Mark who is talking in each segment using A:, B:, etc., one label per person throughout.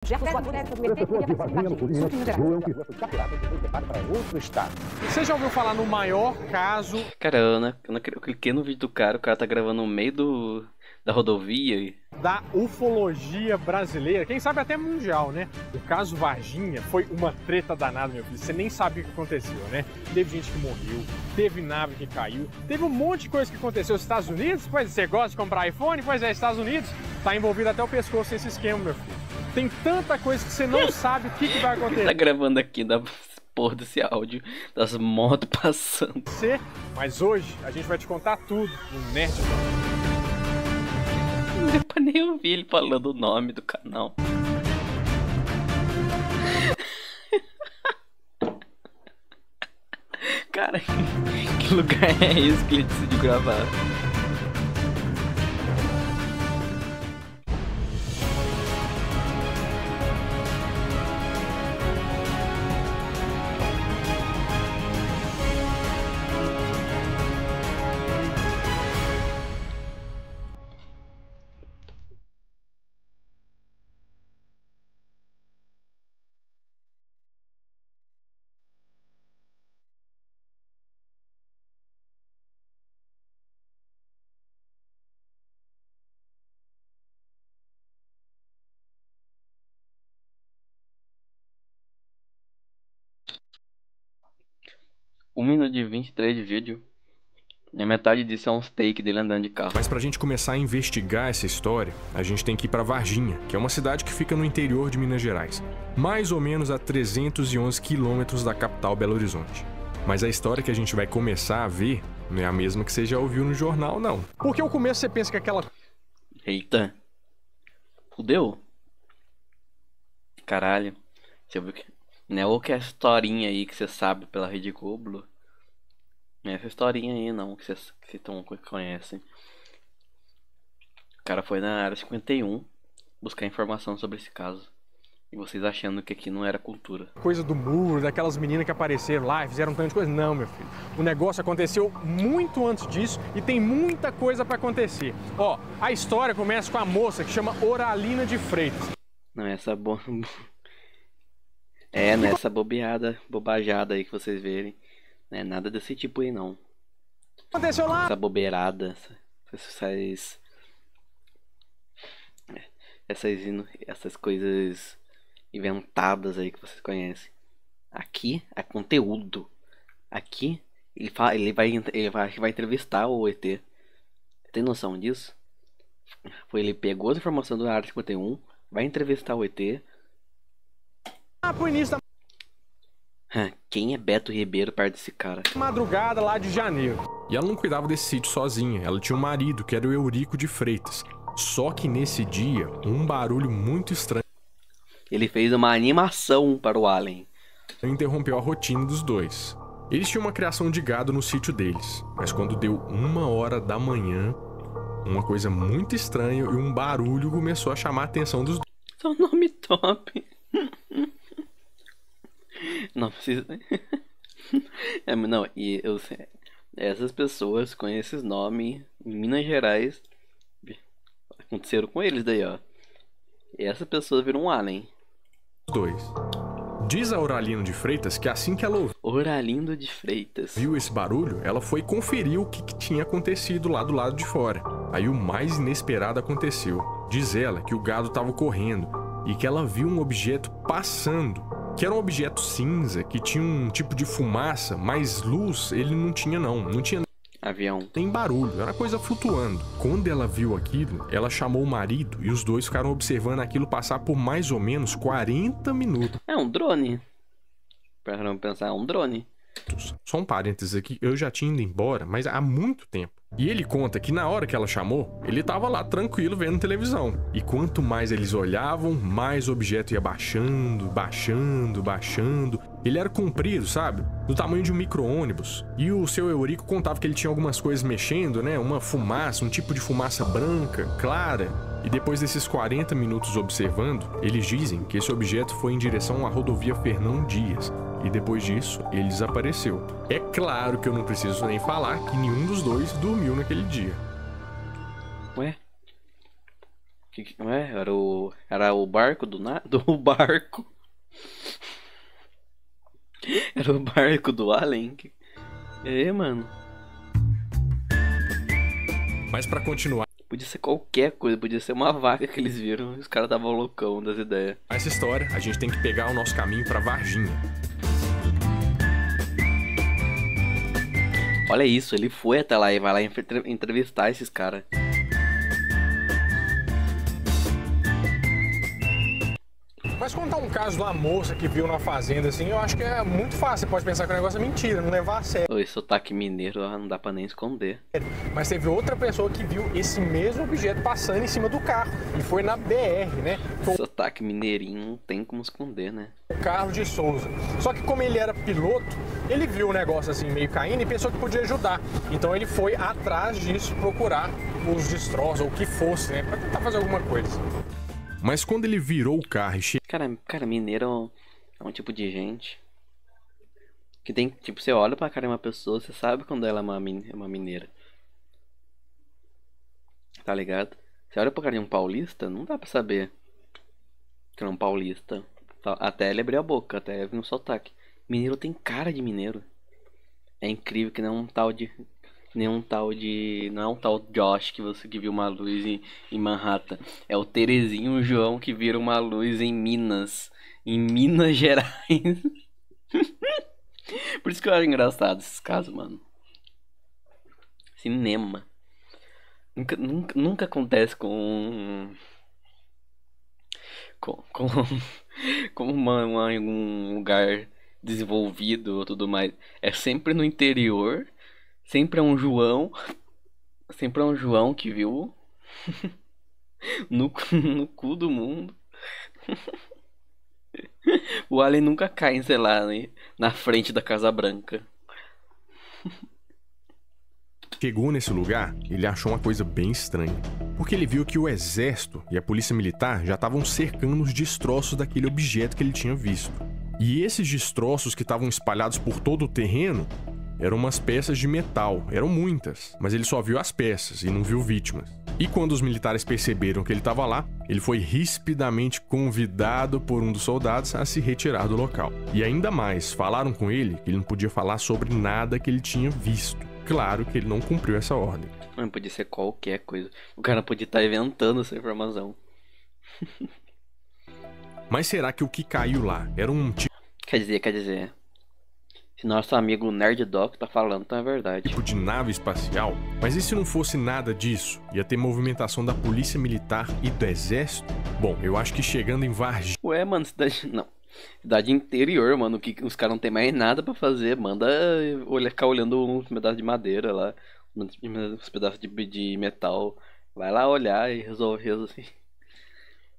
A: Você já ouviu falar no maior caso...
B: Cara, eu cliquei no vídeo do cara, o cara tá gravando no meio da rodovia.
A: Da ufologia brasileira, quem sabe até mundial, né? O caso Varginha foi uma treta danada, meu filho. Você nem sabia o que aconteceu, né? Teve gente que morreu, teve nave que caiu, teve um monte de coisa que aconteceu nos Estados Unidos. Pois você gosta de comprar iPhone? Pois é, Estados Unidos tá envolvido até o pescoço nesse esquema, meu filho. Tem tanta coisa que você não sabe o que vai acontecer.
B: Tá gravando aqui da porra desse áudio das motos passando.
A: Mas hoje a gente vai te contar tudo no Nerd.
B: Não deu pra nem ouvir ele falando o nome do canal. Cara, que lugar é esse que ele decidiu gravar? Um minuto e 23 de vídeo. E a metade disso é uns take dele andando de carro.
C: Mas pra gente começar a investigar essa história, a gente tem que ir pra Varginha, que é uma cidade que fica no interior de Minas Gerais, mais ou menos a 311 quilômetros da capital Belo Horizonte. Mas a história que a gente vai começar a ver não é a mesma que você já ouviu no jornal, não.
A: Porque o começo você pensa que aquela...
B: Eita. Fudeu. Caralho. Você viu que... Não é ou que é a historinha aí que você sabe pela Rede Globo. Não é essa historinha aí não, que vocês conhecem. O cara foi na área 51 buscar informação sobre esse caso. E vocês achando que aqui não era cultura.
A: Coisa do muro, daquelas meninas que apareceram lá e fizeram um tanto de coisa. Não, meu filho. O negócio aconteceu muito antes disso e tem muita coisa pra acontecer. Ó, a história começa com a moça que chama Oralina de Freitas.
B: Não é essa É, nessa bobajada aí que vocês verem. Não é nada desse tipo aí não.
A: Aconteceu lá.
B: Essa bobeirada, essas coisas inventadas aí que vocês conhecem. Aqui é conteúdo. Aqui ele vai entrevistar o ET. Tem noção disso? Ele pegou as informações do Área 51, vai entrevistar o ET.
A: Pro início da
B: quem é Beto Ribeiro perto desse cara?
A: madrugada lá de janeiro.
C: E ela não cuidava desse sítio sozinha, ela tinha um marido, que era o Eurico de Freitas. Só que nesse dia, um barulho muito estranho
B: Ele fez uma animação para o Alien.
C: interrompeu a rotina dos dois. Eles tinham uma criação de gado no sítio deles, mas quando deu 1h da manhã, uma coisa muito estranha e um barulho começou a chamar a atenção dos dois.
B: Seu nome top. Não precisa. Não, e eu sei. Essas pessoas com esses nomes em Minas Gerais aconteceram com eles daí, ó. E essas pessoas viram um alien.
C: Diz a Oralino de Freitas que assim que ela
B: Oralindo de Freitas
C: viu esse barulho, ela foi conferir o que tinha acontecido lá do lado de fora. Aí o mais inesperado aconteceu. Diz ela que o gado estava correndo e que ela viu um objeto passando, que era um objeto cinza, que tinha um tipo de fumaça, mas luz ele não tinha não. Não tinha
B: avião.
C: nem barulho, era uma coisa flutuando. Quando ela viu aquilo, ela chamou o marido e os dois ficaram observando aquilo passar por mais ou menos 40 minutos.
B: É um drone. Pra não pensar, é um drone.
C: Só um parênteses aqui, eu já tinha ido embora, mas há muito tempo. E ele conta que na hora que ela chamou, ele tava lá tranquilo vendo televisão. E quanto mais eles olhavam, mais o objeto ia baixando, baixando, baixando. Ele era comprido, sabe? Do tamanho de um micro-ônibus. E o seu Eurico contava que ele tinha algumas coisas mexendo, né? Uma fumaça, um tipo de fumaça branca, clara. E depois desses 40 minutos observando, eles dizem que esse objeto foi em direção à rodovia Fernão Dias. E depois disso, ele desapareceu. É claro que eu não preciso nem falar que nenhum dos dois dormiu naquele dia.
B: Ué? O Ué, era o barco do barco. Era o barco do Alien. Mano.
C: Mas pra continuar
B: Podia ser qualquer coisa, podia ser uma vaca que eles viram e os caras estavam loucão das ideias.
C: essa história, a gente tem que pegar o nosso caminho pra Varginha.
B: Olha isso, ele foi até lá e vai lá entrevistar esses caras.
A: Mas contar um caso de uma moça que viu na fazenda, assim, eu acho que é muito fácil. Você pode pensar que o negócio é mentira, não levar a sério.
B: Esse sotaque mineiro não dá pra nem esconder.
A: Mas teve outra pessoa que viu esse mesmo objeto passando em cima do carro. E foi na BR, né? Foi
B: Sotaque mineirinho não tem como esconder, né?
A: o Carlos de Souza. Só que como ele era piloto, ele viu o negócio assim meio caindo e pensou que podia ajudar. Então ele foi atrás disso, procurar os destroços ou o que fosse, né? Pra tentar fazer alguma coisa.
C: Mas quando ele virou o carro e chegou
B: Cara, mineiro é um tipo de gente que tem, tipo, você olha pra cara de uma pessoa, você sabe quando ela é uma mineira. Tá ligado? Você olha pra cara de um paulista, não dá pra saber que é um paulista. Até ele abrir a boca, até vir um sotaque. Mineiro tem cara de mineiro. É incrível que não é um tal de... Não é um tal Josh que viu uma luz em Manhattan. É o Terezinho e o João que viram uma luz em Minas. Em Minas Gerais. Por isso que eu acho engraçado esses casos, mano. Cinema. Nunca acontece com um lugar desenvolvido ou tudo mais. É sempre no interior. Sempre é um João que viu no cu do mundo. O Alien nunca cai, sei lá, né, na frente da Casa Branca.
C: chegou nesse lugar, ele achou uma coisa bem estranha. Porque ele viu que o exército e a polícia militar já estavam cercando os destroços daquele objeto que ele tinha visto. E esses destroços que estavam espalhados por todo o terreno eram umas peças de metal, eram muitas, mas ele só viu as peças e não viu vítimas. E quando os militares perceberam que ele estava lá, ele foi rispidamente convidado por um dos soldados a se retirar do local. E ainda mais, falaram com ele que ele não podia falar sobre nada que ele tinha visto. Claro que ele não cumpriu essa ordem.
B: Não podia ser qualquer coisa. O cara podia estar inventando essa informação.
C: Mas será que o que caiu lá era um
B: Quer dizer... Se nosso amigo Nerd Doc tá falando, então é verdade.
C: tipo de nave espacial? Mas e se não fosse nada disso? Ia ter movimentação da polícia militar e do exército? Bom, eu acho que chegando em Varginha...
B: Ué, mano, cidade interior, mano, que os caras não tem mais nada pra fazer. Manda ficar olhando uns pedaços de madeira lá, uns pedaços de metal. Vai lá olhar e resolver assim.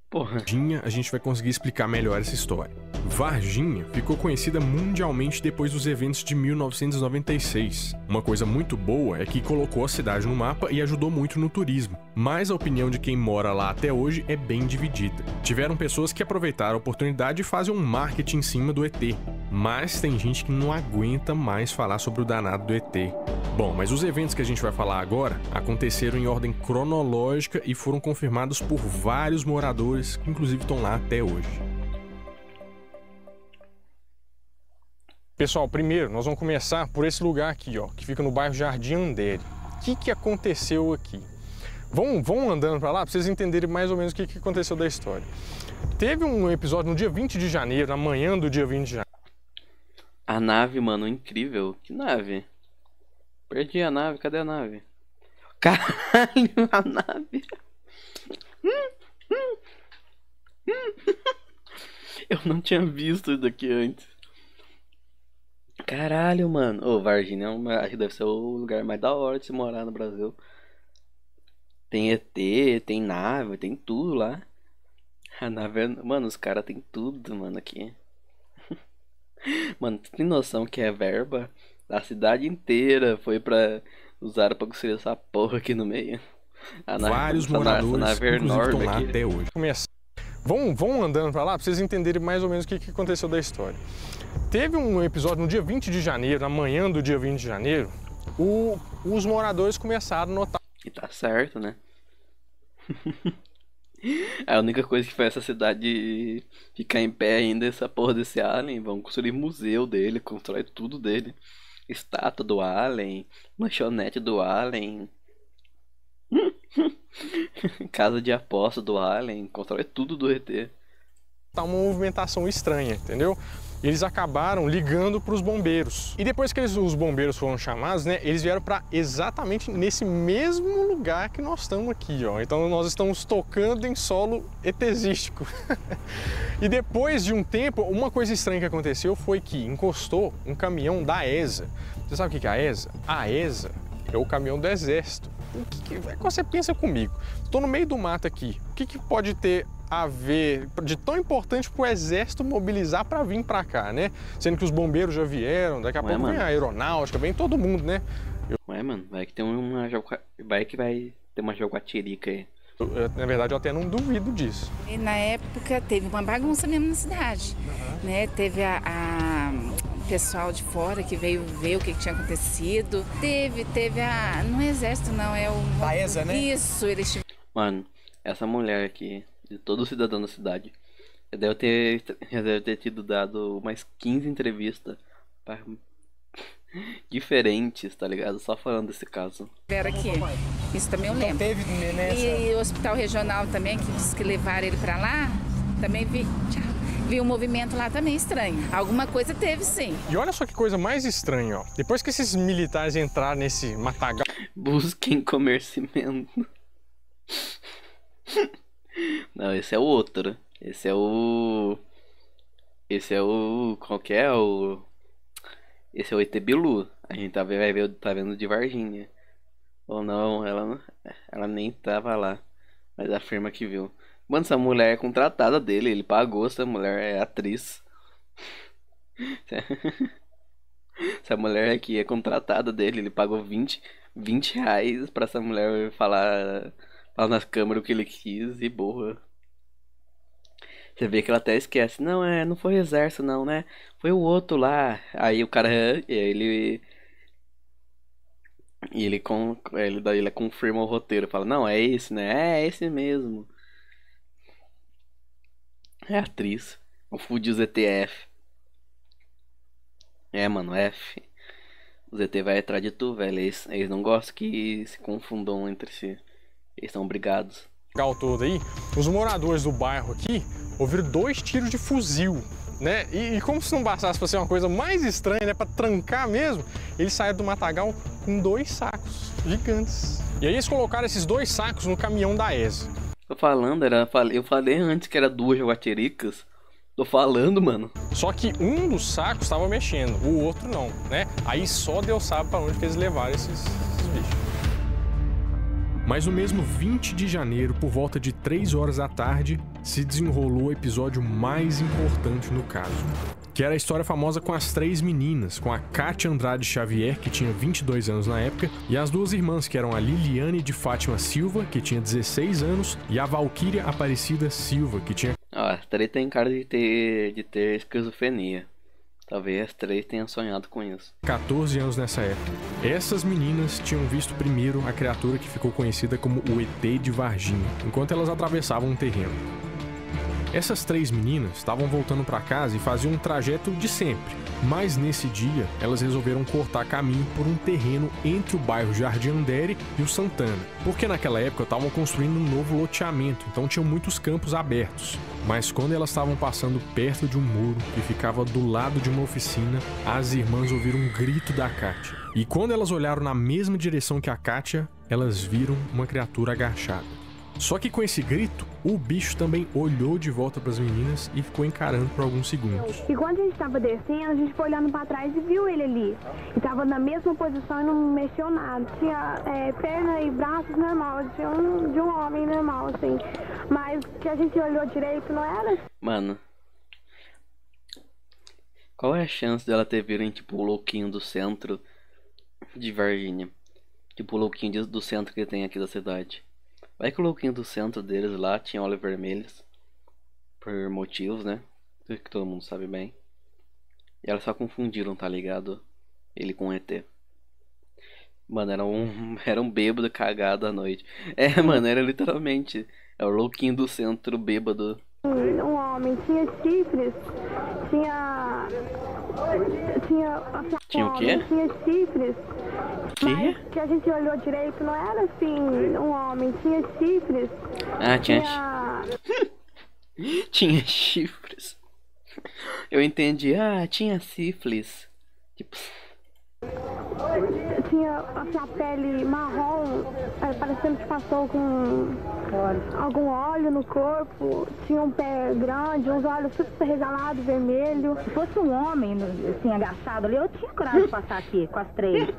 B: Porra.
C: Varginha, a gente vai conseguir explicar melhor essa história. Varginha ficou conhecida mundialmente depois dos eventos de 1996. Uma coisa muito boa é que colocou a cidade no mapa e ajudou muito no turismo. Mas a opinião de quem mora lá até hoje é bem dividida. Tiveram pessoas que aproveitaram a oportunidade e fazem um marketing em cima do ET. Mas tem gente que não aguenta mais falar sobre o danado do ET. Bom, mas os eventos que a gente vai falar agora aconteceram em ordem cronológica e foram confirmados por vários moradores que inclusive estão lá até hoje.
A: Pessoal, primeiro nós vamos começar por esse lugar aqui, ó, que fica no bairro Jardim Andere. O que aconteceu aqui? Vão andando para lá para vocês entenderem mais ou menos o que aconteceu da história. Teve um episódio no dia 20 de janeiro, na manhã do dia 20 de janeiro.
B: A nave, mano, incrível. Que nave? Perdi a nave, cadê a nave? Caralho, a nave. Eu não tinha visto isso daqui antes. Caralho, mano. Ô, Varginha acho que deve ser o lugar mais da hora de se morar no Brasil. Tem ET, tem nave, tem tudo lá. A nave, mano, os caras tem tudo, mano, aqui. Mano, tu tem noção que é verba? A cidade inteira foi usaram pra construir essa porra aqui no meio.
C: Vários moradores
B: nave
C: inclusive estão lá
B: aqui.
C: até hoje.
A: Vão andando para lá para vocês entenderem mais ou menos o que aconteceu da história. Teve um episódio no dia 20 de janeiro, na manhã do dia 20 de janeiro, os moradores começaram a notar.
B: E tá certo, né? A única coisa que faz essa cidade ficar em pé ainda é essa porra desse Alien. Vão construir museu dele, constrói tudo dele. Estátua do Alien, lanchonete do Alien, casa de aposta do Alien, constrói tudo do ET.
A: Tá uma movimentação estranha, entendeu? Eles acabaram ligando para os bombeiros. E depois que os bombeiros foram chamados, né, eles vieram para exatamente nesse mesmo lugar que nós estamos aqui, ó. Então nós estamos tocando em solo etesístico. E depois de um tempo, uma coisa estranha que aconteceu foi que encostou um caminhão da ESA. Você sabe o que é a ESA? A ESA é o caminhão do exército. Você pensa comigo, estou no meio do mato aqui, o que pode ter a ver de tão importante para o exército mobilizar para vir para cá, né? Sendo que os bombeiros já vieram, daqui a pouco vem a aeronáutica, vem todo mundo, né?
B: Ué, mano, vai que tem vai ter uma jaguatirica aí.
A: Na verdade, eu até não duvido disso.
D: E na época teve uma bagunça mesmo na cidade, né? Teve a pessoal de fora que veio ver o que tinha acontecido. Teve no exército não, é o...
A: A ESA, né?
D: Isso, eles...
B: Mano, essa mulher aqui, de todo cidadão da cidade, já deve ter tido dado umas 15 entrevistas pra... diferentes, tá ligado? Só falando desse caso.
D: Era aqui, isso também eu lembro.
A: Teve nessa...
D: E o hospital regional também, que disse que levaram ele pra lá, também vi um movimento lá também estranho. Alguma coisa teve, sim.
A: E olha só que coisa mais estranha, ó. Depois que esses militares entraram nesse matagal...
B: Busquem comercimento. Não, esse é o outro. Esse é o... Qual que é? Esse é o ET Bilu. A gente tá vendo de Varginha. Ou não, ela nem tava lá. Mas afirma que viu. Mano, essa mulher é contratada dele. Ele pagou, essa mulher é atriz. Essa mulher aqui é contratada dele. Ele pagou 20 reais pra essa mulher falar nas câmeras o que ele quis e boa. Você vê que ela até esquece. Não foi o exército não, né? Foi o outro lá. Aí o cara, ele confirma o roteiro. Fala, não, é esse, né? É esse mesmo. É atriz. Confunde os ETF. É, mano, F. Os ET vai atrás de tu, velho. Eles não gostam que se confundam entre si. Eles são brigados.
A: Todo aí, os moradores do bairro aqui ouviram 2 tiros de fuzil, né? E como se não bastasse para ser uma coisa mais estranha, né? Para trancar mesmo, eles saíram do matagal com 2 sacos gigantes. E aí eles colocaram esses 2 sacos no caminhão da ESA.
B: Tô falando, eu falei antes que era 2 jaguatiricas. Tô falando, mano.
A: Só que um dos sacos estava mexendo, o outro não, né? Aí só Deus sabe para onde que eles levaram esses bichos.
C: Mas no mesmo 20 de janeiro, por volta de 3 horas da tarde, se desenrolou o episódio mais importante no caso. Que era a história famosa com as 3 meninas, com a Kátia Andrade Xavier, que tinha 22 anos na época, e as 2 irmãs, que eram a Liliane de Fátima Silva, que tinha 16 anos, e a Valquíria Aparecida Silva, que tinha...
B: As 3 tem cara de ter esquizofrenia. Talvez as 3 tenham sonhado com isso.
C: 14 anos nessa época. Essas meninas tinham visto primeiro a criatura que ficou conhecida como o ET de Varginha, enquanto elas atravessavam um terreno. Essas 3 meninas estavam voltando para casa e faziam um trajeto de sempre, mas nesse dia elas resolveram cortar caminho por um terreno entre o bairro Jardim Andere e o Santana, porque naquela época estavam construindo um novo loteamento, então tinham muitos campos abertos. Mas quando elas estavam passando perto de um muro que ficava do lado de uma oficina, as irmãs ouviram um grito da Kátia. E quando elas olharam na mesma direção que a Kátia, elas viram uma criatura agachada. Só que com esse grito, o bicho também olhou de volta para as meninas e ficou encarando por alguns segundos.
E: E quando a gente estava descendo, a gente foi olhando para trás e viu ele ali. E estava na mesma posição e não mexeu nada. Tinha perna e braços normal, de um homem normal, assim. Mas que a gente olhou direito, não era?
B: Mano, qual é a chance dela ter virem, tipo, o louquinho do centro de Varginha? Tipo, o louquinho do centro que tem aqui da cidade. Vai que o louquinho do centro deles lá tinha olhos vermelhos. Por motivos, né? Que todo mundo sabe bem. E elas só confundiram, tá ligado? Ele com o ET. Mano, era um bêbado cagado à noite. É, mano, era literalmente. É o louquinho do centro bêbado.
E: Um homem tinha chifres, tinha
B: Tinha o quê?
E: Tinha chifres.
B: Que?
E: Mas que a gente olhou direito, não era assim, um homem, tinha chifres.
B: Ah, tinha tinha chifres. Eu entendi. Ah, tinha sífilis. Tipo...
E: Tinha assim, a pele marrom, parecendo que passou com algum óleo no corpo. Tinha um pé grande, uns olhos super regalados, vermelho.
F: Se fosse um homem, assim, agachado ali, eu tinha coragem de passar aqui com as 3.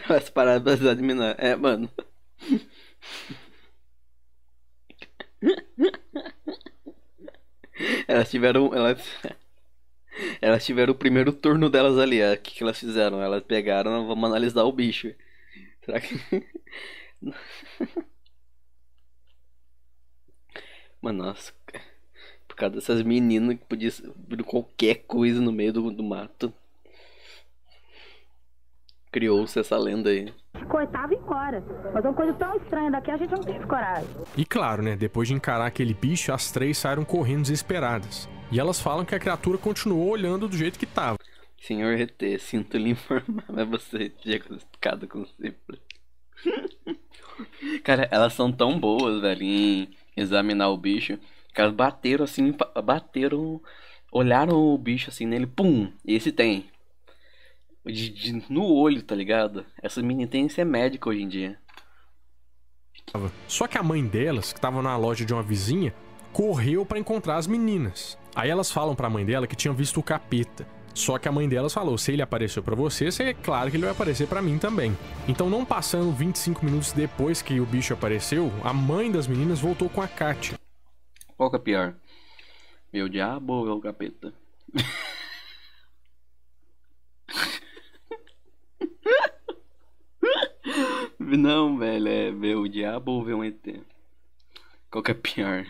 B: As paradas da menina. É, mano. Elas tiveram o primeiro turno delas ali. O que elas fizeram? Elas pegaram, vamos analisar o bicho. Será que... Mano, nossa. Por causa dessas meninas que podia vir qualquer coisa no meio do mato. Criou-se essa lenda aí.
F: Cortava e embora. Mas uma coisa tão estranha daqui, a gente não teve coragem.
C: E claro, né, depois de encarar aquele bicho, as 3 saíram correndo desesperadas. E elas falam que a criatura continuou olhando do jeito que tava.
B: Senhor RT, sinto lhe informar, mas você diagnosticado com sífilis. Cara, elas são tão boas, velho, em examinar o bicho, que elas bateram assim, olharam o bicho assim nele, pum, esse tem. No olho, tá ligado? Essas meninas têm que ser médica hoje em dia.
C: Só que a mãe delas, que tava na loja de uma vizinha, correu pra encontrar as meninas. Aí elas falam pra mãe dela que tinham visto o capeta. Só que a mãe delas falou, se ele apareceu pra você, é claro que ele vai aparecer pra mim também. Então, não passando 25 minutos depois que o bicho apareceu, a mãe das meninas voltou com a Kátia.
B: Qual que é pior? Meu diabo ou o capeta? Não, velho, é ver o diabo ou ver um ET? Qual que é pior?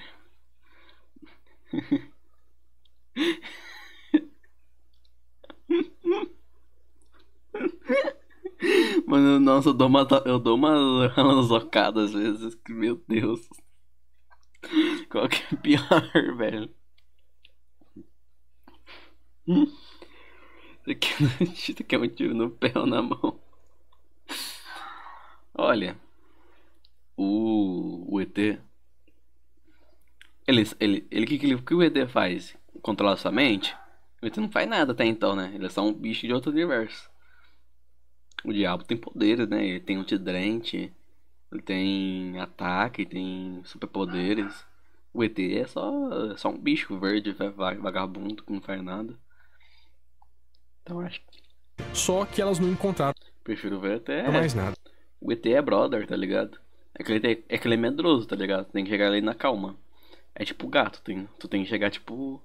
B: Mano, nossa, eu dou uma zocada às vezes, que meu Deus. Qual que é pior, velho? Isso aqui é um tiro no pé ou na mão? Olha, o ET, que o ET faz? Controlar sua mente? O ET não faz nada até então, né? Ele é só um bicho de outro universo. O diabo tem poderes, né? Ele tem antidrente, ele tem ataque, tem superpoderes. O ET é só um bicho verde, vagabundo, que não faz nada. Então acho que...
C: Só que elas não encontraram
B: Prefiro ver até...
C: mais nada.
B: O ET é brother, tá ligado? É que ele é medroso, tá ligado? Tem que chegar ali na calma. É tipo gato, tu tem que chegar tipo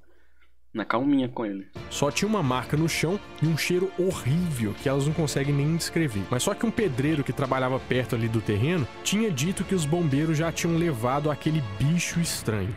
B: na calminha com ele.
C: Só tinha uma marca no chão e um cheiro horrível que elas não conseguem nem descrever. Mas só que um pedreiro que trabalhava perto ali do terreno tinha dito que os bombeiros já tinham levado aquele bicho estranho.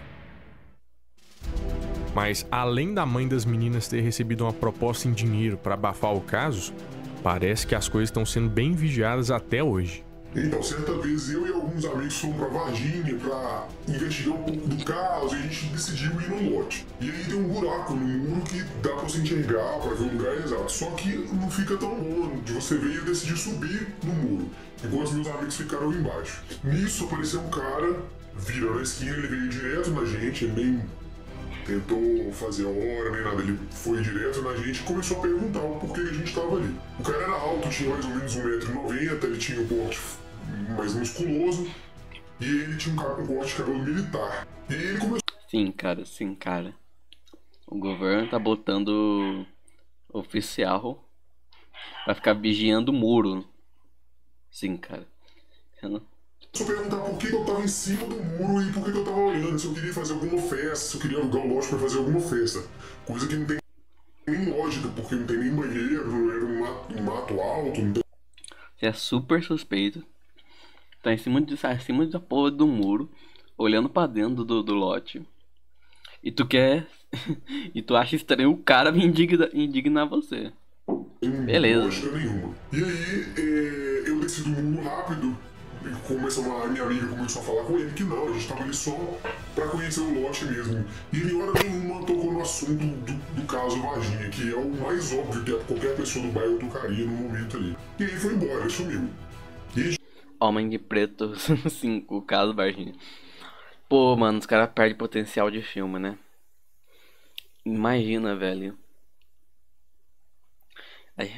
C: Mas além da mãe das meninas ter recebido uma proposta em dinheiro para abafar o caso, parece que as coisas estão sendo bem vigiadas até hoje.
G: Então, certa vez eu e alguns amigos fomos pra Varginha pra investigar um pouco do caso e a gente decidiu ir num lote. E aí tem um buraco no muro que dá pra você enxergar, pra ver o lugar exato. Só que não fica tão bom de você ver e eu decidi subir no muro, enquanto meus amigos ficaram embaixo. Nisso apareceu um cara, virando a esquina, ele veio direto na gente, ele nem tentou fazer hora, nem nada, ele foi direto na gente e começou a perguntar o porquê que a gente tava ali. O cara era alto, tinha mais ou menos 1,90 m, ele tinha um porte mais musculoso e ele tinha um corte de cabelo militar. E ele começou...
B: Sim, cara. O governo tá botando oficial pra ficar vigiando o muro. Sim, cara.
G: Só perguntar por que eu tava em cima do muro e por que eu tava olhando, se eu queria fazer alguma festa, se eu queria alugar um lote pra fazer alguma festa. Coisa que não tem nem lógica, porque não tem nem banheiro, não era um mato alto, não tem...
B: Você é super suspeito. Tá em cima da porra do muro, olhando pra dentro do lote. E tu quer... e tu acha estranho o cara vir indignar você. Beleza.
G: Lógica nenhuma. E aí, eu desci do muro rápido. A minha amiga começou a falar com ele que não, a gente tava ali só pra conhecer o lote mesmo. E em hora nenhuma tocou no assunto do caso Varginha, que é o mais óbvio que qualquer pessoa do bairro tocaria no momento ali. E aí foi embora, ele sumiu.
B: Homem de Preto 5, caso Varginha. Pô, mano, os caras perdem potencial de filme, né? Imagina, velho.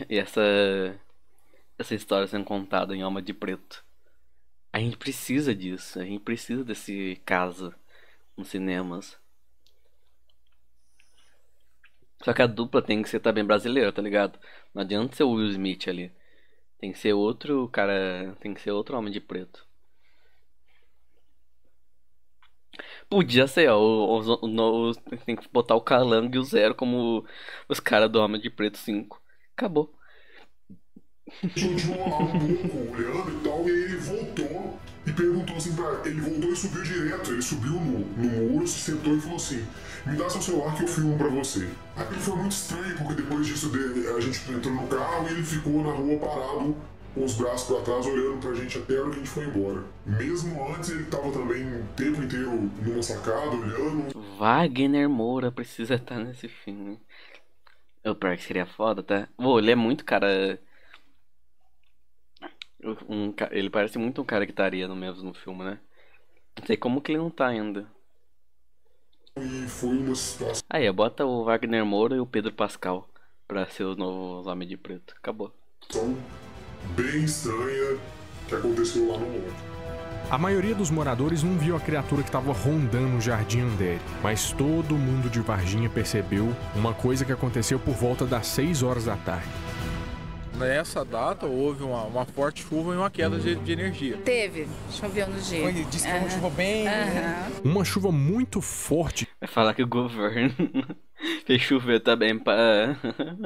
B: E essa história sendo contada em Alma de Preto. A gente precisa disso. A gente precisa desse caso nos cinemas. Só que a dupla tem que ser também brasileira, tá ligado? Não adianta ser o Will Smith ali. Tem que ser outro cara. Tem que ser outro Homem de Preto. Podia ser, ó. Tem que botar o Calango e o Zero como os caras do Homem de Preto 5. Acabou.
G: Continuou lá um pouco olhando e tal, e aí ele voltou e perguntou assim pra ele. Voltou e subiu direto. Ele subiu no muro, se sentou e falou assim: me dá seu celular que eu filmo pra você. Aí foi muito estranho, porque depois disso a gente entrou no carro e ele ficou na rua parado, com os braços pra trás, olhando pra gente até a hora que a gente foi embora. Mesmo antes, ele tava também o tempo inteiro numa sacada, olhando.
B: Wagner Moura precisa estar nesse filme. O pior que seria foda, tá? Pô, ele é muito cara. Ele parece muito um cara que estaria no mesmo filme, né? Não sei como que ele não tá ainda.
G: E foi uma situação
B: Aí, bota o Wagner Moura e o Pedro Pascal pra ser os novos Homens de Preto. Acabou.
G: bem estranha que aconteceu lá no lote.
C: A maioria dos moradores não viu a criatura que estava rondando o Jardim Andere, mas todo mundo de Varginha percebeu uma coisa que aconteceu por volta das 6 horas da tarde.
H: Nessa data houve uma forte chuva e uma queda de energia.
D: Teve, choveu no dia.
I: Foi, disse que foi uma chuva bem...
C: Uma chuva muito forte.
B: Vai falar que o governo fez chover também pra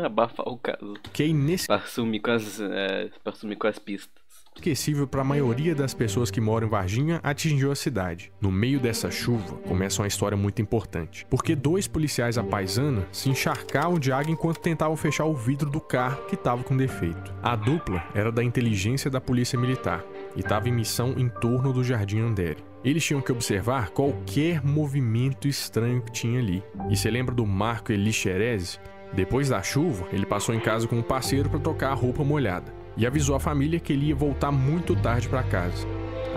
B: abafar o caso.
C: Que é
B: pra sumir com as pistas.
C: Inesquecível para a maioria das pessoas que moram em Varginha, atingiu a cidade. No meio dessa chuva, começa uma história muito importante. Porque 2 policiais à paisana se encharcavam de água enquanto tentavam fechar o vidro do carro que estava com defeito. A dupla era da inteligência da polícia militar e estava em missão em torno do Jardim Andere. Eles tinham que observar qualquer movimento estranho que tinha ali. E você lembra do Marco Eli Xerez? Depois da chuva, ele passou em casa com um parceiro para trocar a roupa molhada. E avisou a família que ele ia voltar muito tarde para casa.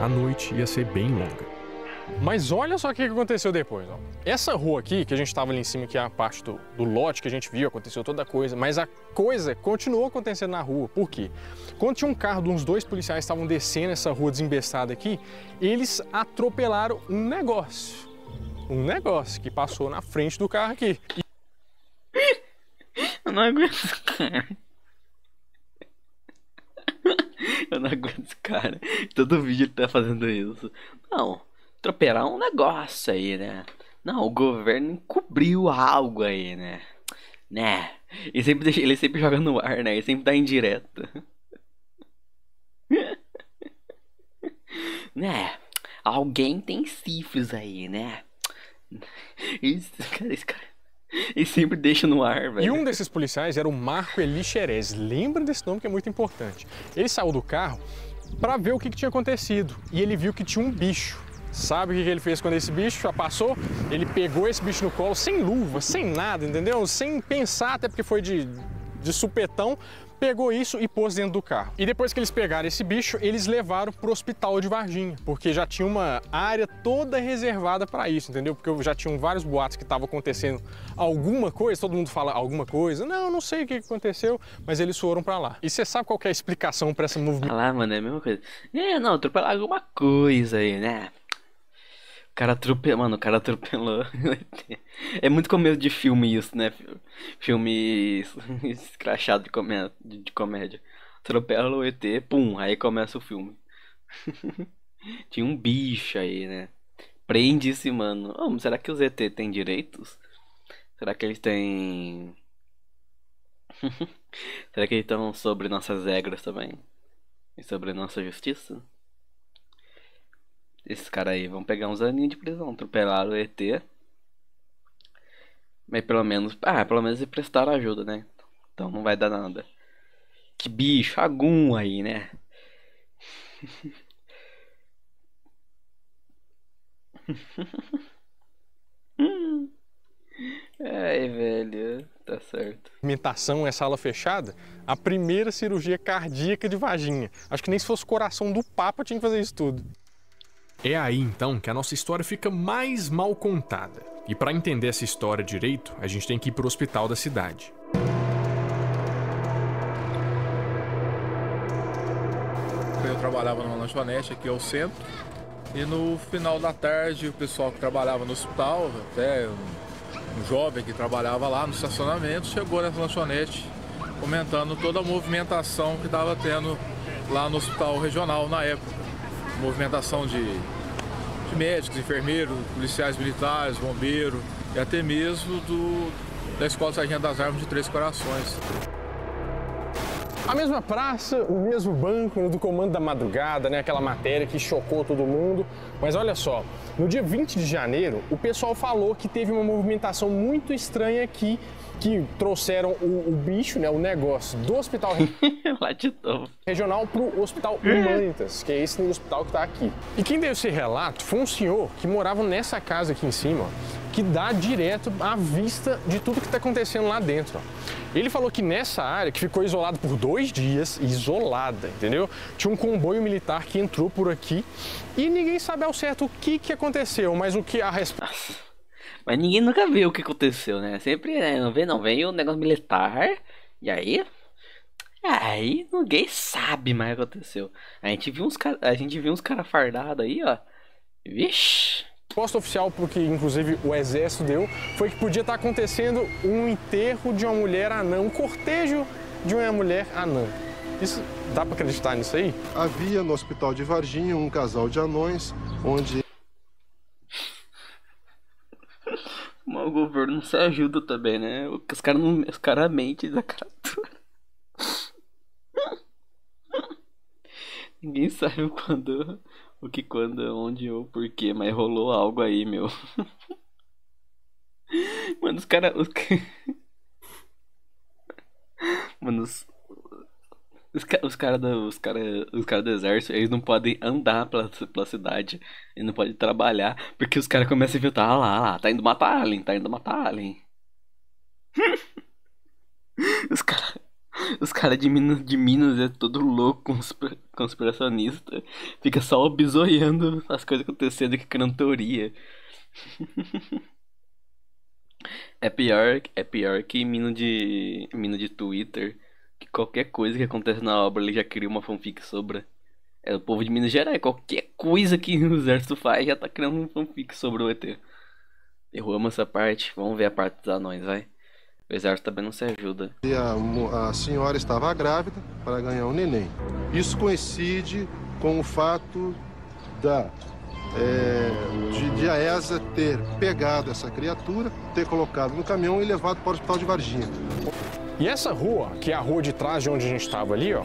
C: A noite ia ser bem longa.
A: Mas olha só o que aconteceu depois. Ó. Essa rua aqui, que a gente estava ali em cima, que é a parte do lote que a gente viu, aconteceu toda a coisa, mas a coisa continuou acontecendo na rua. Por quê? Quando tinha um carro de uns 2 policiais que estavam descendo essa rua desembestada aqui, eles atropelaram um negócio. Um negócio que passou na frente do carro aqui.
B: Eu não aguento, cara. Eu não aguento esse cara. Todo vídeo ele tá fazendo isso. Não, atropelar um negócio aí, né? Não, o governo encobriu algo aí, né? Ele sempre joga no ar, né? Ele sempre dá indireta. Né? Alguém tem sífilis aí, né? Esse cara. E sempre deixa no ar, velho.
A: E um desses policiais era o Marco Eli Xerez. Lembra desse nome que é muito importante. Ele saiu do carro para ver o que tinha acontecido. E ele viu que tinha um bicho. Sabe o que ele fez quando esse bicho já passou? Ele pegou esse bicho no colo sem luva, sem nada, entendeu? Sem pensar, até porque foi de supetão. Pegou isso e pôs dentro do carro. E depois que eles pegaram esse bicho, eles levaram pro hospital de Varginha, porque já tinha uma área toda reservada para isso, entendeu? Porque já tinham vários boatos que estavam acontecendo alguma coisa, todo mundo fala alguma coisa. Não sei o que aconteceu, mas eles foram para lá. E você sabe qual que é a explicação para essa movimento?
B: Ah lá, mano, é a mesma coisa. Não, atropelar alguma coisa aí, né? O cara atropelou. É muito começo de filme isso, né? Filme escrachado de comédia. Atropela o ET, pum, aí começa o filme. Tinha um bicho aí, né? Prende-se, mano. Oh, será que os ET têm direitos? Será que eles têm... Será que eles estão sobre nossas regras também? E sobre nossa justiça? Esses caras aí vão pegar uns aninhos de prisão. Atropelaram o ET. Mas pelo menos eles prestaram ajuda, né? Então não vai dar nada. Que bicho, algum aí, né? Ai, velho, tá certo.
C: Movimentação é sala fechada, a primeira cirurgia cardíaca de Varginha. Acho que nem se fosse o coração do Papa tinha que fazer isso tudo. É aí então que a nossa história fica mais mal contada. E para entender essa história direito, a gente tem que ir pro hospital da cidade.
H: Eu trabalhava numa lanchonete aqui ao centro. E no final da tarde, o pessoal que trabalhava no hospital, até um jovem que trabalhava lá no estacionamento, chegou nessa lanchonete comentando toda a movimentação que estava tendo lá no hospital regional na época. Movimentação de médicos, enfermeiros, policiais militares, bombeiros e até mesmo da Escola Sargento das Armas de Três Corações.
C: A mesma praça, o mesmo banco do Comando da Madrugada, né? Aquela matéria que chocou todo mundo. Mas olha só, no dia 20 de janeiro, o pessoal falou que teve uma movimentação muito estranha aqui, que trouxeram o bicho, né? O negócio do hospital regional para o Hospital Humanitas, que é esse hospital que está aqui. E quem deu esse relato foi um senhor que morava nessa casa aqui em cima, ó, que dá direto à vista de tudo que está acontecendo lá dentro, ó. Ele falou que nessa área, que ficou isolada por 2 dias, isolada, entendeu? Tinha um comboio militar que entrou por aqui e ninguém sabe ao certo o que aconteceu, mas o que a resposta...
B: Mas ninguém nunca viu o que aconteceu, né? Sempre, né? Não vem o negócio militar, e aí ninguém sabe mais o que aconteceu. A gente viu uns cara fardados aí, ó. Vixe.
C: A resposta oficial, porque inclusive o exército deu, foi que podia estar acontecendo um enterro de uma mulher anã, um cortejo de uma mulher anã. Isso, dá pra acreditar nisso aí?
I: Havia no hospital de Varginha um casal de anões, onde...
B: Mas o governo não se ajuda também, né? Os caras mentem da cara. Ninguém sabe quando, onde ou porquê, mas rolou algo aí, meu. Mano, Mano, os caras do exército, eles não podem andar pela cidade, eles não podem trabalhar, porque os caras começam a filtrar, lá, tá indo matar alien. Os caras de Minas é todo louco, conspiracionista, fica só bisoiando as coisas acontecendo e criando teoria. É pior que mina de Twitter, que qualquer coisa que acontece na obra ele já cria uma fanfic sobre. É o povo de Minas Gerais, qualquer coisa que o exército faz já tá criando um fanfic sobre o ET. Eu amo essa parte, vamos ver a parte dos anões, vai. O exército também não se ajuda.
I: E a senhora estava grávida para ganhar um neném. Isso coincide com o fato de a ESA ter pegado essa criatura, ter colocado no caminhão e levado para o hospital de Varginha.
C: E essa rua, que é a rua de trás de onde a gente estava ali, ó,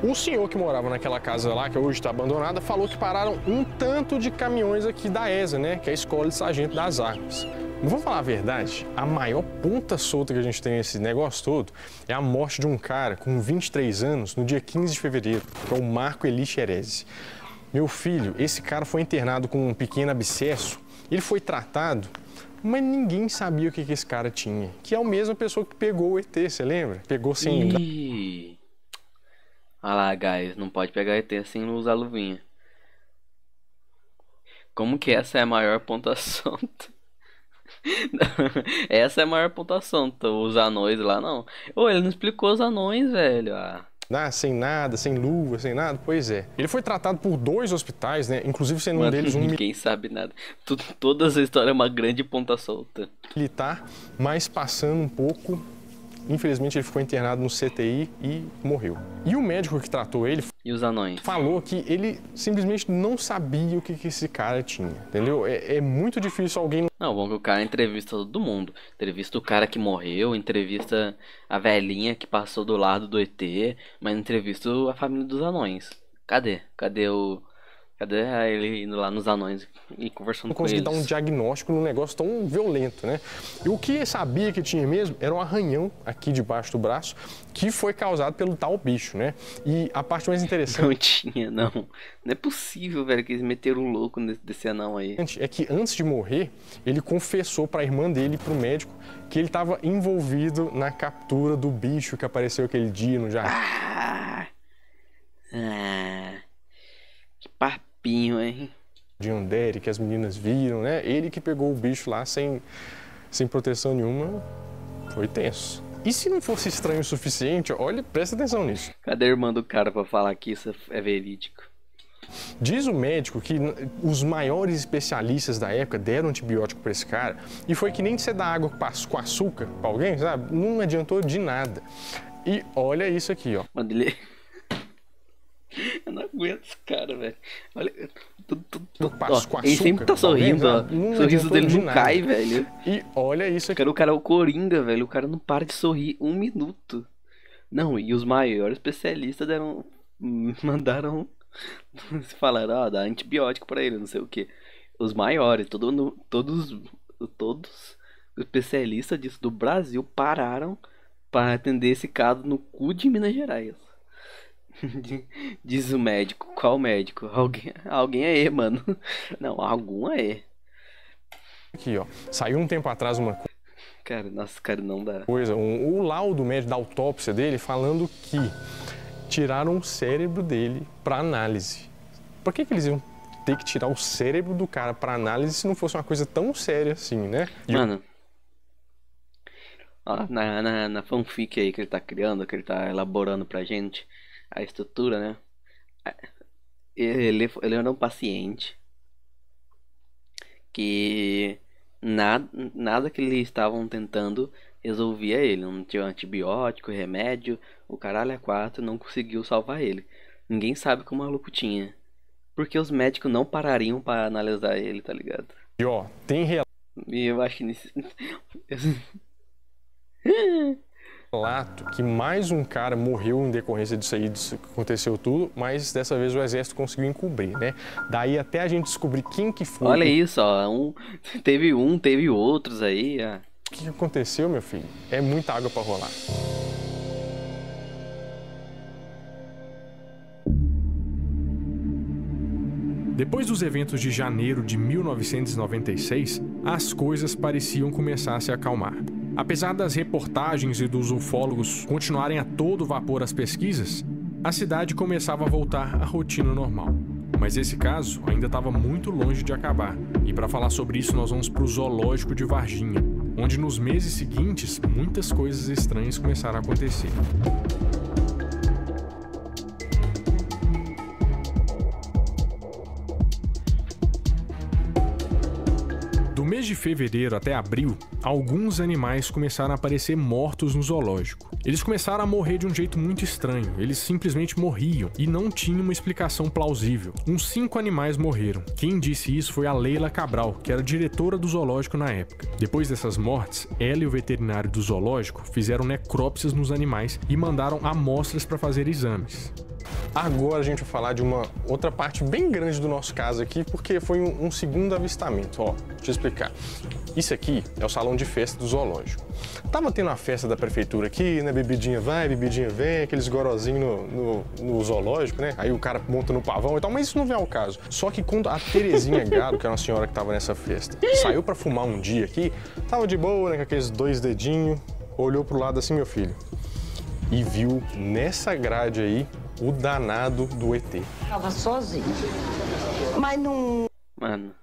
C: o senhor que morava naquela casa lá, que hoje está abandonada, falou que pararam um tanto de caminhões aqui da ESA, né, que é a Escola de Sargento das Armas. Não vou falar a verdade, a maior ponta solta que a gente tem nesse negócio todo é a morte de um cara com 23 anos no dia 15 de fevereiro, que é o Marco Eli Xerezi. Meu filho, esse cara foi internado com um pequeno abscesso, ele foi tratado, mas ninguém sabia o que esse cara tinha. Que é a mesma pessoa que pegou o ET, você lembra? Pegou sem...
B: Olha lá, guys, não pode pegar ET sem usar luvinha. Como que essa é a maior pontuação? Essa é a maior pontuação, os anões lá não. Ô, ele não explicou os anões, velho.
C: Sem nada, sem luva, sem nada, pois é. Ele foi tratado por 2 hospitais, né? Inclusive sendo um deles
B: ninguém sabe nada. Toda essa história é uma grande ponta solta.
C: Militar, mas passando um pouco... Infelizmente ele ficou internado no CTI e morreu. E o médico que tratou ele...
B: E os anões?
C: Falou que ele simplesmente não sabia o que esse cara tinha, entendeu? É muito difícil alguém...
B: Não, bom que o cara entrevista todo mundo. Entrevista o cara que morreu, entrevista a velhinha que passou do lado do ET, mas não entrevista a família dos anões. Cadê Cadê ele indo lá nos anões e conversando com eles?
C: Não consegui dar um diagnóstico num negócio tão violento, né? E o que sabia que tinha mesmo era um arranhão aqui debaixo do braço que foi causado pelo tal bicho, né? E a parte mais interessante...
B: Não tinha, não. Não é possível, velho, que eles meteram o louco desse anão aí.
C: É que antes de morrer, ele confessou pra irmã dele e pro médico que ele estava envolvido na captura do bicho que apareceu aquele dia no jardim.
B: Que papinho, hein?
C: De Andere, que as meninas viram, né? Ele que pegou o bicho lá sem proteção nenhuma, foi tenso. E se não fosse estranho o suficiente, olha, presta atenção nisso.
B: Cadê a irmã do cara pra falar que isso é verídico?
C: Diz o médico que os maiores especialistas da época deram antibiótico pra esse cara e foi que nem você dar água com açúcar pra alguém, sabe? Não adiantou de nada. E olha isso aqui, ó.
B: Mano, ele... Eu não aguento esse cara, velho. Olha, ele sempre tá sorrindo, ó. O sorriso dele não cai, velho.
C: E olha isso aqui.
B: O cara é o Coringa, velho. O cara não para de sorrir um minuto. Não, e os maiores especialistas mandaram... Falaram, dá antibiótico pra ele, não sei o que. Os maiores, todos os especialistas disso do Brasil pararam para atender esse caso no cu de Minas Gerais. Diz o médico. Qual médico? Alguém aí, mano. Não, algum aí.
C: Aqui, ó. Saiu um tempo atrás uma coisa.
B: Cara, nossa, cara, não dá.
C: O laudo médico da autópsia dele falando que tiraram o cérebro dele para análise. Por que eles iam ter que tirar o cérebro do cara para análise se não fosse uma coisa tão séria assim, né?
B: Mano, ó, na fanfic aí que ele tá criando, que ele tá elaborando pra gente, a estrutura, né? Ele era um paciente que nada que eles estavam tentando resolvia ele. Não tinha antibiótico, remédio, o caralho é 4, não conseguiu salvar ele. Ninguém sabe como o maluco tinha. Porque os médicos não parariam para analisar ele, tá ligado?
C: E ó, tem
B: E eu acho que
C: relato que mais um cara morreu em decorrência disso aí, disso que aconteceu tudo, mas dessa vez o exército conseguiu encobrir, né? Daí até a gente descobrir quem que foi.
B: Olha isso, ó. Teve outros aí, ó.
C: O que aconteceu, meu filho? É muita água para rolar. Depois dos eventos de janeiro de 1996, as coisas pareciam começar a se acalmar. Apesar das reportagens e dos ufólogos continuarem a todo vapor as pesquisas, a cidade começava a voltar à rotina normal. Mas esse caso ainda estava muito longe de acabar. E para falar sobre isso, nós vamos para o zoológico de Varginha, onde nos meses seguintes muitas coisas estranhas começaram a acontecer. Do mês de fevereiro até abril, alguns animais começaram a aparecer mortos no zoológico. Eles começaram a morrer de um jeito muito estranho, eles simplesmente morriam e não tinha uma explicação plausível. Uns 5 animais morreram. Quem disse isso foi a Leila Cabral, que era diretora do zoológico na época. Depois dessas mortes, ela e o veterinário do zoológico fizeram necrópsias nos animais e mandaram amostras para fazer exames. Agora a gente vai falar de uma outra parte bem grande do nosso caso aqui, porque foi um segundo avistamento. Ó, deixa eu explicar. Isso aqui é o salão de festa do zoológico. Tava tendo a festa da prefeitura aqui, né? Bebidinha vai, bebidinha vem, aqueles gorozinhos no zoológico, né? Aí o cara monta no pavão e tal, mas isso não vem ao caso. Só que quando a Terezinha Gado, que é uma senhora que tava nessa festa, saiu pra fumar um dia aqui, tava de boa, né? Com aqueles 2 dedinhos, olhou pro lado assim, meu filho, e viu nessa grade aí o danado do ET.
J: Tava sozinho, mas não...
B: Mano,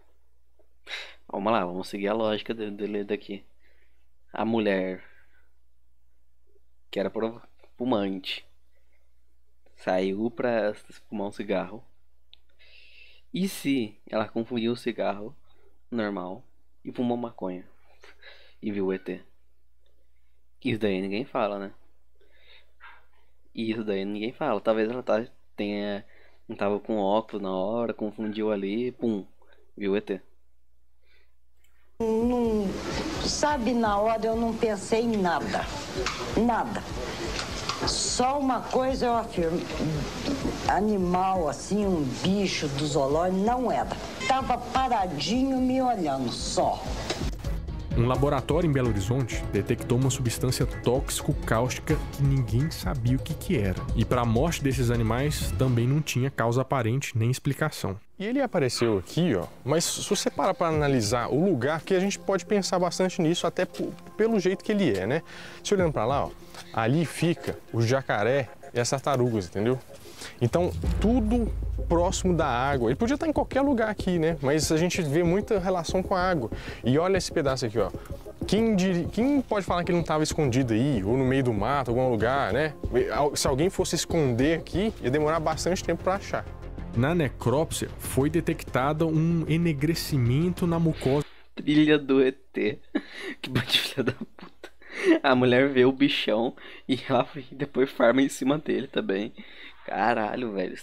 B: vamos lá, vamos seguir a lógica dele daqui. A mulher, que era fumante, saiu pra fumar um cigarro. E se ela confundiu o cigarro normal e fumou maconha e viu o ET? Isso daí ninguém fala, né? Isso daí ninguém fala. Talvez ela não tava com óculos na hora, confundiu ali, pum, viu o ET.
J: Não, sabe, na hora eu não pensei em nada. Nada. Só uma coisa eu afirmo, animal assim, um bicho do zoológico, não era. Tava paradinho me olhando só.
C: Um laboratório em Belo Horizonte detectou uma substância tóxico-cáustica que ninguém sabia o que era. E para a morte desses animais também não tinha causa aparente nem explicação.
A: E ele apareceu aqui, ó, mas se você parar para analisar o lugar, que a gente pode pensar bastante nisso, até pelo jeito que ele é, né? Se olhando para lá, ó, ali fica o jacaré e as tartarugas, entendeu? Então, tudo próximo da água. Ele podia estar em qualquer lugar aqui, né? Mas a gente vê muita relação com a água. E olha esse pedaço aqui, ó. Quem pode falar que ele não estava escondido aí, ou no meio do mato, algum lugar, né? Se alguém fosse esconder aqui, ia demorar bastante tempo para achar.
C: Na necrópsia, foi detectada um enegrecimento na mucosa.
B: Trilha do ET. Que bando de filha da puta. A mulher vê o bichão e ela depois farma em cima dele também. Caralho, velho.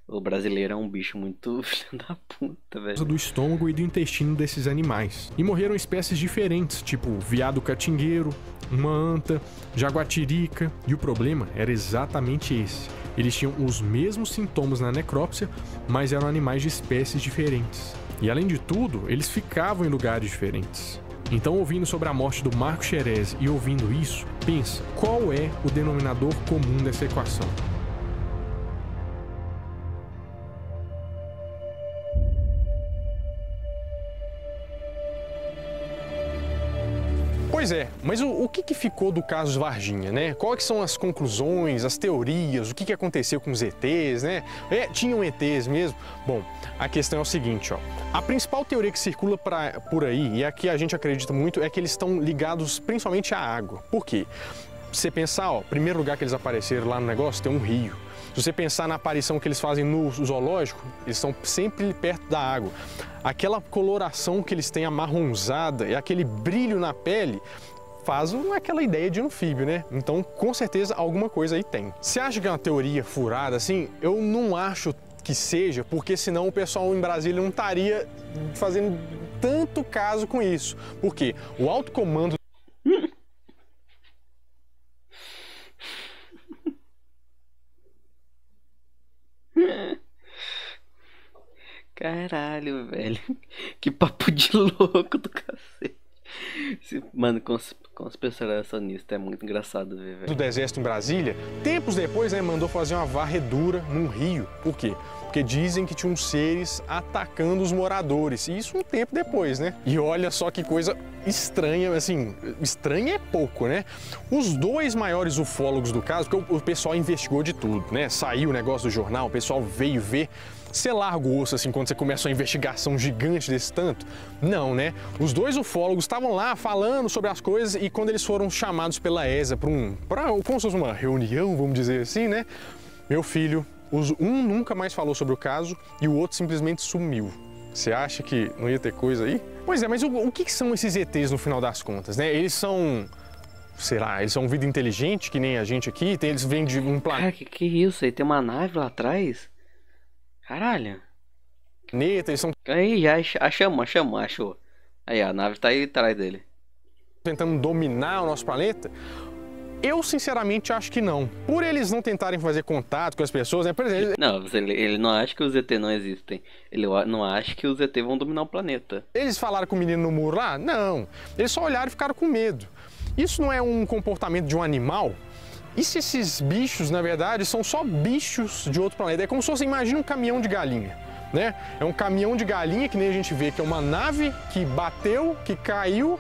B: O brasileiro é um bicho muito filho da puta, velho.
C: Do estômago e do intestino desses animais. E morreram espécies diferentes, tipo veado catingueiro, uma anta, jaguatirica. E o problema era exatamente esse. Eles tinham os mesmos sintomas na necrópsia, mas eram animais de espécies diferentes. E além de tudo, eles ficavam em lugares diferentes. Então, ouvindo sobre a morte do Marco Xerez e ouvindo isso, pensa, qual é o denominador comum dessa equação?
A: Pois é, mas o que ficou do caso Varginha, né? Quais são as conclusões, as teorias, o que aconteceu com os ETs, né? Tinham ETs mesmo? Bom, a questão é o seguinte, ó. A principal teoria que circula por aí, e a que a gente acredita muito, é que eles estão ligados principalmente à água. Por quê? Se você pensar, ó, o primeiro lugar que eles apareceram lá no negócio tem um rio. Se você pensar na aparição que eles fazem no zoológico, eles estão sempre perto da água. Aquela coloração que eles têm amarronzada e aquele brilho na pele faz aquela ideia de anfíbio, né? Então, com certeza, alguma coisa aí tem. Você acha que é uma teoria furada, assim? Eu não acho que seja, porque senão o pessoal em Brasília não estaria fazendo tanto caso com isso. Por quê? O alto comando...
B: Caralho, velho. Que papo de louco do cacete. Mano, conspiracionista é muito engraçado ver, velho.
A: Do exército em Brasília, tempos depois, né, mandou fazer uma varredura num rio. Por quê? Porque dizem que tinham seres atacando os moradores. E isso um tempo depois, né? E olha só que coisa estranha, assim, estranha é pouco, né? Os dois maiores ufólogos do caso, porque o pessoal investigou de tudo, né? Saiu o negócio do jornal, o pessoal veio ver. Você larga o osso assim quando você começa uma investigação gigante desse tanto? Não, né? Os dois ufólogos estavam lá falando sobre as coisas e quando eles foram chamados pela ESA para como se fosse uma reunião, vamos dizer assim, né? Meu filho, um nunca mais falou sobre o caso e o outro simplesmente sumiu. Você acha que não ia ter coisa aí? Pois é, mas o que são esses ETs no final das contas, né? Eles são... Será? Eles são vida inteligente, que nem a gente aqui? Eles vêm de um planeta...
B: Cara, que isso? Aí tem uma nave lá atrás? Caralho.
A: Eles são...
B: Aí, já achou. Aí, a nave tá aí atrás dele.
A: Tentando dominar o nosso planeta? Eu, sinceramente, acho que não. Por eles não tentarem fazer contato com as pessoas, né? Por exemplo...
B: Não, ele não acha que os ET não existem. Ele não acha que os ET vão dominar o planeta.
A: Eles falaram com o menino no muro lá? Não. Eles só olharam e ficaram com medo. Isso não é um comportamento de um animal? E se esses bichos, na verdade, são só bichos de outro planeta? É como se fosse, imagina um caminhão de galinha, né? É um caminhão de galinha que nem a gente vê, que é uma nave que bateu, que caiu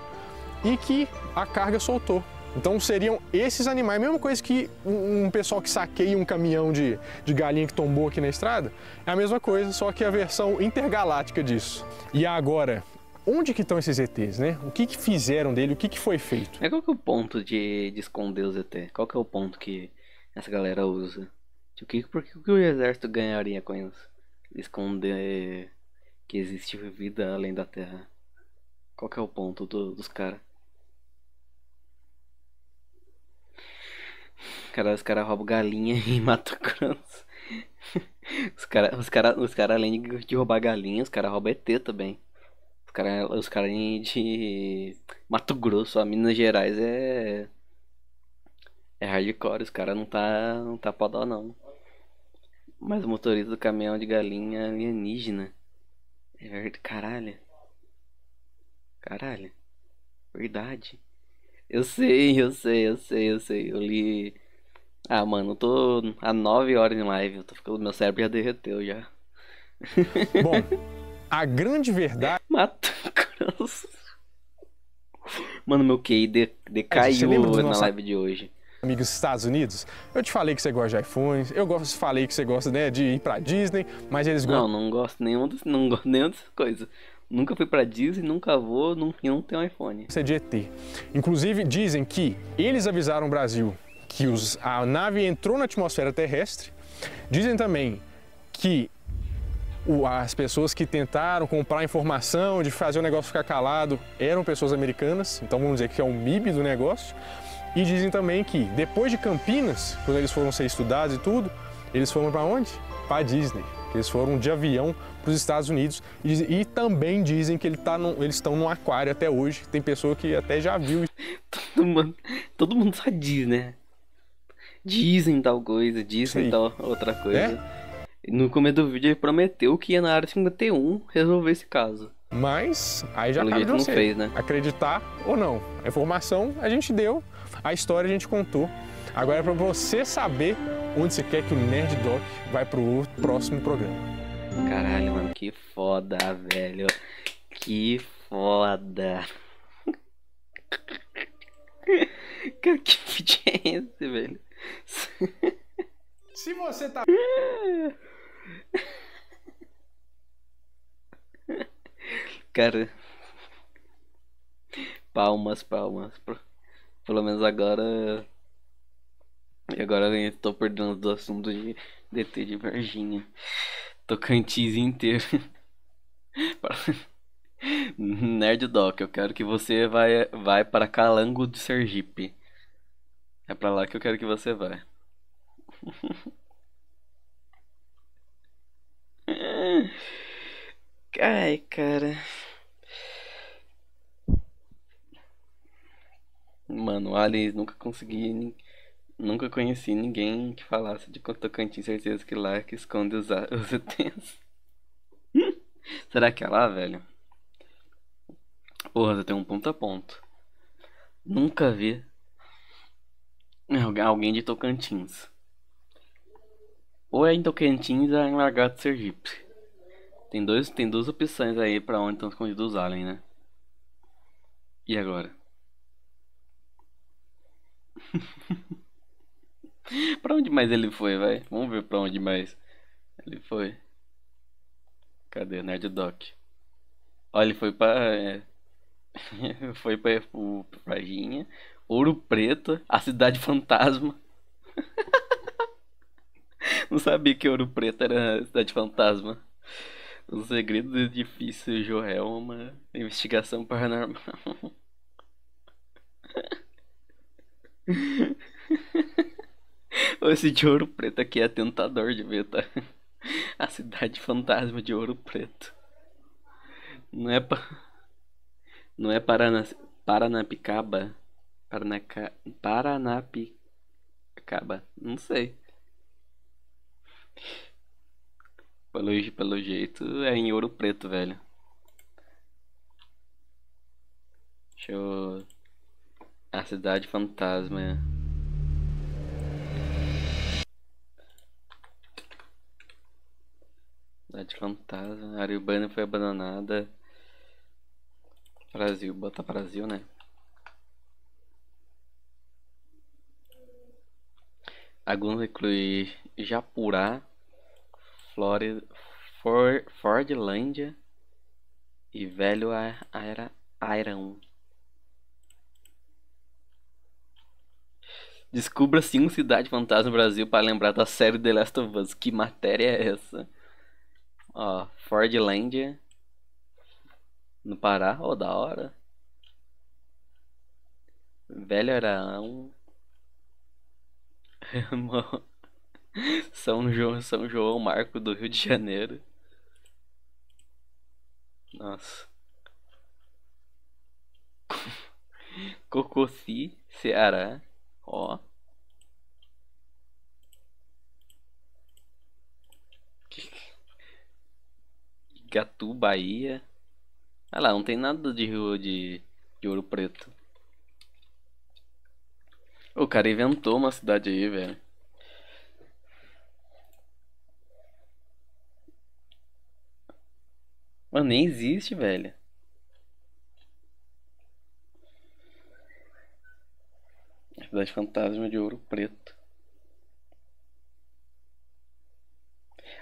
A: e que a carga soltou. Então seriam esses animais, mesma coisa que um pessoal que saqueia um caminhão de galinha que tombou aqui na estrada, é a mesma coisa, só que a versão intergaláctica disso. E agora, onde que estão esses ETs, né? O que fizeram dele, o que foi feito?
B: Qual que é o ponto de esconder os ET? Qual que é o ponto que essa galera usa? Por que o exército ganharia com isso? Esconder que existe vida além da Terra. Qual que é o ponto dos caras? Os caras roubam galinha em Mato Grosso. Os cara, além de roubar galinha, os caras roubam ET também. Os caras de Mato Grosso, a Minas Gerais É hardcore, os caras não tá pra dó não. Mas o motorista do caminhão de galinha alienígena. É verdade, caralho. Caralho. Verdade. Eu sei, eu sei, eu sei, eu sei. Eu li. Ah, mano, eu tô há 9 horas em live. Eu tô ficando. Meu cérebro já derreteu já.
A: Bom, a grande verdade.
B: Mato Grosso. Mano, meu QI
A: Você
B: decaiu
A: lembra do
B: na
A: nosso
B: live de hoje.
A: amigos dos Estados Unidos? Eu te falei que você gosta de iPhones, falei que você gosta, né, de ir pra Disney, mas eles
B: Não,
A: gostam.
B: não gosto não gosto nenhuma dessas coisas. Nunca fui pra Disney, nunca vou, não tenho iPhone.
A: Você é de ET. Inclusive, dizem que eles avisaram o Brasil que a nave entrou na atmosfera terrestre. Dizem também que as pessoas que tentaram comprar informação de fazer o negócio ficar calado eram pessoas americanas, então vamos dizer que é o MIB do negócio. E dizem também que depois de Campinas, quando eles foram ser estudados e tudo, eles foram para onde? Para Disney. Eles foram de avião para os Estados Unidos e também dizem que eles estão num aquário até hoje. Tem pessoa que até já viu.
B: Todo mundo só diz, né? Dizem tal coisa, dizem tal outra coisa.
A: É?
B: No começo do vídeo ele prometeu que ia na área 51 resolver esse caso.
A: Mas aí já
B: Pelo
A: cabe de
B: jeito
A: você
B: não fez, né?
A: acreditar ou não. A informação a gente deu, a história a gente contou. Agora é pra você saber onde você quer que o Nerd Doc vai pro próximo programa.
B: Caralho, mano, que foda, velho. Que foda. Cara, que vídeo é esse, velho?
A: Se você tá...
B: Cara, palmas. Pelo menos agora. E agora eu tô perdendo do assunto de DT de Varginha. Tocantins inteiro. Nerd Doc, eu quero que você vai para Calango de Sergipe. É pra lá que eu quero que você vá. Ai, cara. Mano, aliens, nunca conheci ninguém que falasse de Tocantins, certeza que lá que esconde os ETs. Será que é lá, velho? Porra, você tem um ponto a ponto. Nunca vi alguém de Tocantins. Ou é em Tocantins ou é em Lagarto Sergipe. Tem duas opções aí pra onde estão escondidos os aliens, né? E agora? Pra onde mais ele foi, vai? Vamos ver pra onde mais ele foi. Cadê o Nerd Doc? Ó, ele foi pra... foi pra Varginha, Ouro Preto, a Cidade Fantasma. Não sabia que Ouro Preto era a Cidade Fantasma. Os segredos do edifício Joel, uma investigação paranormal. Esse de Ouro Preto aqui é tentador de ver, tá? A Cidade Fantasma de Ouro Preto. Não é Paranapicaba? Paranapicaba? Não sei. Pelo jeito é em Ouro Preto, velho. Deixa eu... A Cidade Fantasma. Cidade Fantasma. A área urbana foi abandonada. Brasil, bota Brasil, né? Alguns inclui Japurá, Fordlândia e Velho Airão. Descubra 5 cidades fantasma no Brasil para lembrar da série The Last of Us. Que matéria é essa? Ó, Fordlândia no Pará, ó, da hora. Velho Airão. São João Marco do Rio de Janeiro. Nossa. Cococi, Ceará. Ó. Iguatu, Bahia. Ah lá, não tem nada de Rio de Ouro Preto. O cara inventou uma cidade aí, velho. Mano, nem existe, velho. Cidade Fantasma de Ouro Preto.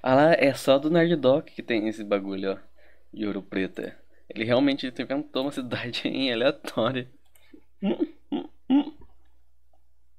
B: Ah lá, é só do Nerddoc que tem esse bagulho, ó. De Ouro Preto. Ele realmente inventou uma cidade em aleatória.